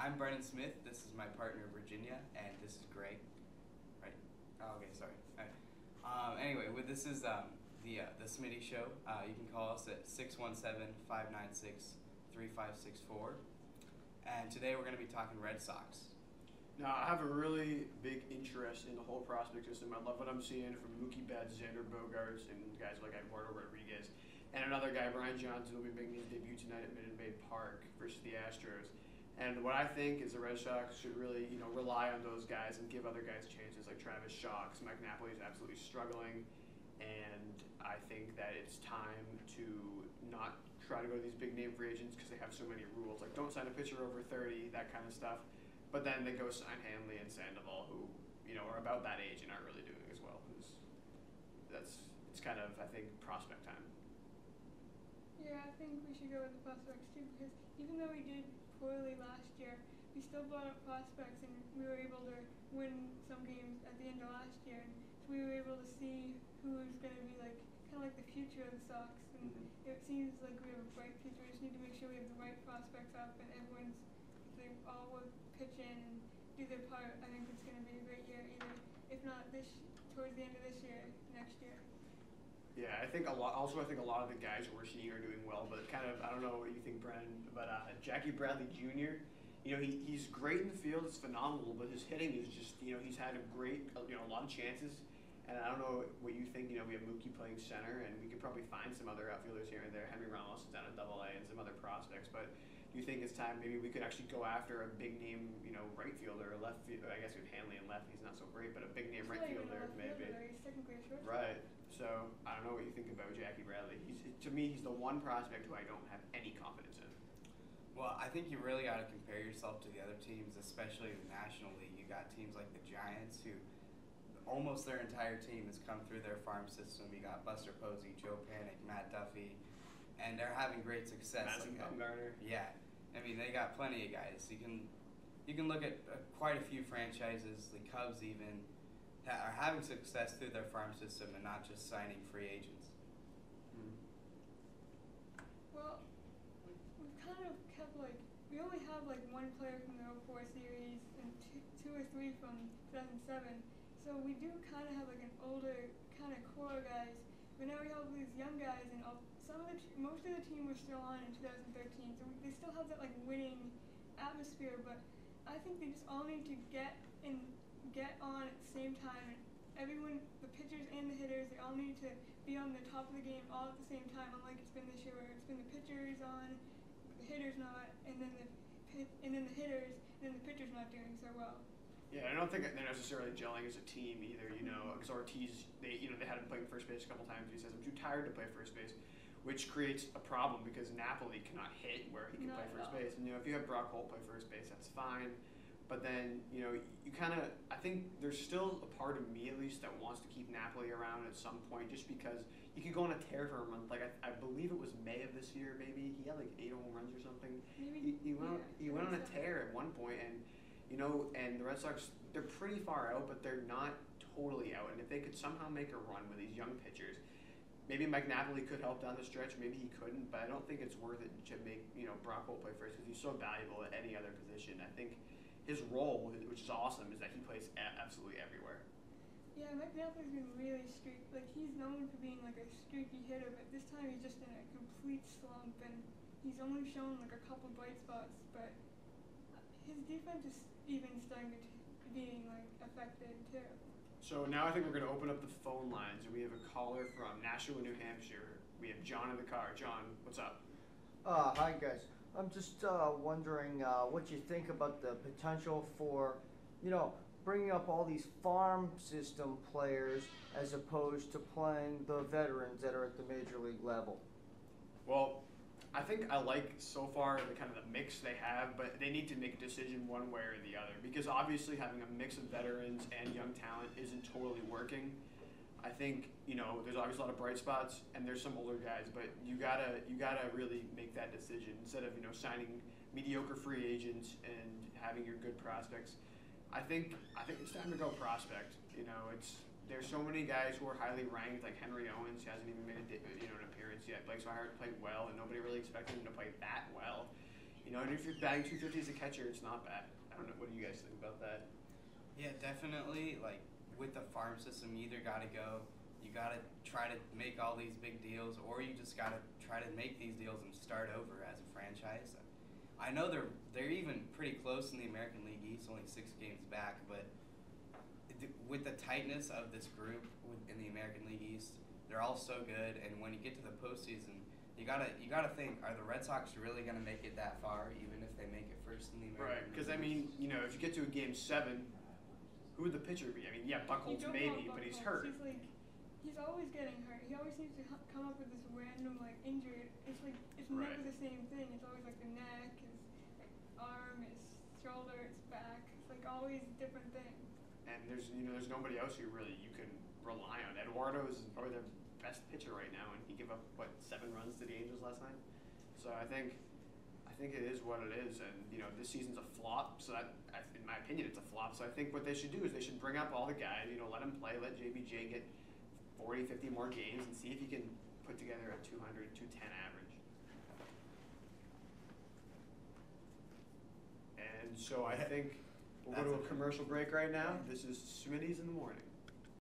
I'm Brennan Smith. This is my partner Virginia, and this is Greg. Right? Oh, okay, sorry. All right. Anyway, this is the Smitty Show. You can call us at 617-596-3564. And today we're going to be talking Red Sox. Now, I have a really big interest in the whole prospect system. I love what I'm seeing from Mookie Betts, Xander Bogaerts, and guys like Eduardo Rodriguez. And another guy, Brian Johnson, will be making his debut tonight at Minute Maid Park versus the Astros. And what I think is the Red Sox should really, rely on those guys and give other guys chances like Travis Shaw, because Mike Napoli is absolutely struggling. And I think that it's time to not try to go to these big name free agents because they have so many rules. Like, don't sign a pitcher over 30, that kind of stuff. But then they go sign Hanley and Sandoval, who are about that age and aren't really doing as well. It's kind of, I think, prospect time. Yeah, I think we should go with the prospects too, because even though we did poorly last year, we still brought up prospects and we were able to win some games at the end of last year. And so we were able to see who's going to be kind of like the future of the Sox. And It seems like we have a bright future. We just need to make sure we have the right prospects up and they all will pitch in and do their part. I think it's going to be a great year, either if not towards the end of this year, next year. Yeah, I think a lot of the guys that we're seeing are doing well, but kind of, I don't know what you think, Brennan, but Jackie Bradley Jr., he's great in the field, it's phenomenal, but his hitting is just, he's had a lot of chances, and I don't know what you think. We have Mookie playing center, and we could probably find some other outfielders here and there. Henry Ramos is down at AA and some other prospects, but do you think it's time maybe we could actually go after a big name, right fielder or left fielder? I guess with Hanley and left, he's not so great, but a big name right fielder maybe. He's technically a shortstop. Right. So I don't know what you think about Jackie Bradley. To me, he's the one prospect who I don't have any confidence in. Well, I think you really got to compare yourself to the other teams, especially the National League. You got teams like the Giants, who almost their entire team has come through their farm system. You got Buster Posey, Joe Panic, Matt Duffy, and they're having great success. Madison Bumgarner. Yeah, I mean they got plenty of guys. You can look at quite a few franchises, the Cubs even, that are having success through their farm system and not just signing free agents. Well, we've kind of kept we only have one player from the '04 series and two or three from 2007. So we do kind of have an older kind of core guys, but now we have these young guys, and most of the team was still on in 2013. So they still have that winning atmosphere, but I think they just all need to get on at the same time. And everyone, the pitchers and the hitters, they all need to be on the top of the game all at the same time. Unlike it's been this year, where it's been the pitchers on, the hitters not, and then the hitters, and then the pitchers not doing so well. Yeah, I don't think they're necessarily gelling as a team either, because Ortiz, they had him playing first base a couple times. He says, I'm too tired to play first base, which creates a problem because Napoli cannot hit where he can play first base. And, if you have Brock Holt play first base, that's fine. But then, you I think there's still a part of me, at least, that wants to keep Napoli around at some point, just because you could go on a tear for a month. I believe it was May of this year, maybe. He had 8 home runs or something. Maybe, he went on a tear at one point, and and the Red Sox, they're pretty far out, but they're not totally out. And if they could somehow make a run with these young pitchers, maybe Mike Napoli could help down the stretch, maybe he couldn't, but I don't think it's worth it to make, Brock Holt play first, because he's so valuable at any other position. I think his role, which is awesome, is that he plays absolutely everywhere. Yeah, Mike Napoli's been really streaky. He's known for being a streaky hitter, but this time he's just in a complete slump, and he's only shown a couple bright spots, but his defense is even starting to being affected too. So now I think we're going to open up the phone lines, and we have a caller from Nashua, New Hampshire. We have John in the car. John, what's up? Hi guys. I'm just wondering what you think about the potential for, bringing up all these farm system players as opposed to playing the veterans that are at the major league level. Well, I think I like so far the kind of the mix they have, but they need to make a decision one way or the other, because obviously having a mix of veterans and young talent isn't totally working. I think, there's obviously a lot of bright spots and there's some older guys, but you gotta really make that decision instead of, signing mediocre free agents and having your good prospects. I think it's time to go prospect. There's so many guys who are highly ranked, like Henry Owens. He hasn't even made an appearance yet. Blake Swihart played well, and nobody really expected him to play that well. You know, and if you're batting 250 as a catcher, it's not bad. I don't know. What do you guys think about that? Yeah, definitely. Like with the farm system, you either got to go, you got to try to make all these big deals, or you just got to try to make these deals and start over as a franchise. I know they're even pretty close in the American League East, only 6 games back, but with the tightness of this group in the American League East, they're all so good. And when you get to the postseason, you gotta think: are the Red Sox really gonna make it that far, even if they make it first in the American Right, League? because I mean, you know, if you get to a game 7, who would the pitcher be? I mean, yeah, Buchholz maybe, but he's hurt. He's always getting hurt. He always seems to come up with this random like injury. It's like it's Right. never the same thing. It's always like the neck, his arm, his shoulder, his back. It's like always different things. And there's nobody else you can rely on. Eduardo is probably their best pitcher right now, and he gave up 7 runs to the Angels last night. So I think it is what it is, and this season's a flop. So in my opinion, it's a flop. So I think what they should do is they should bring up all the guys. Let them play. Let JBJ get 40, 50 more games, and see if he can put together a 200, 210 average. And so I think we'll go to a commercial break right now. This is Smitty's in the Morning.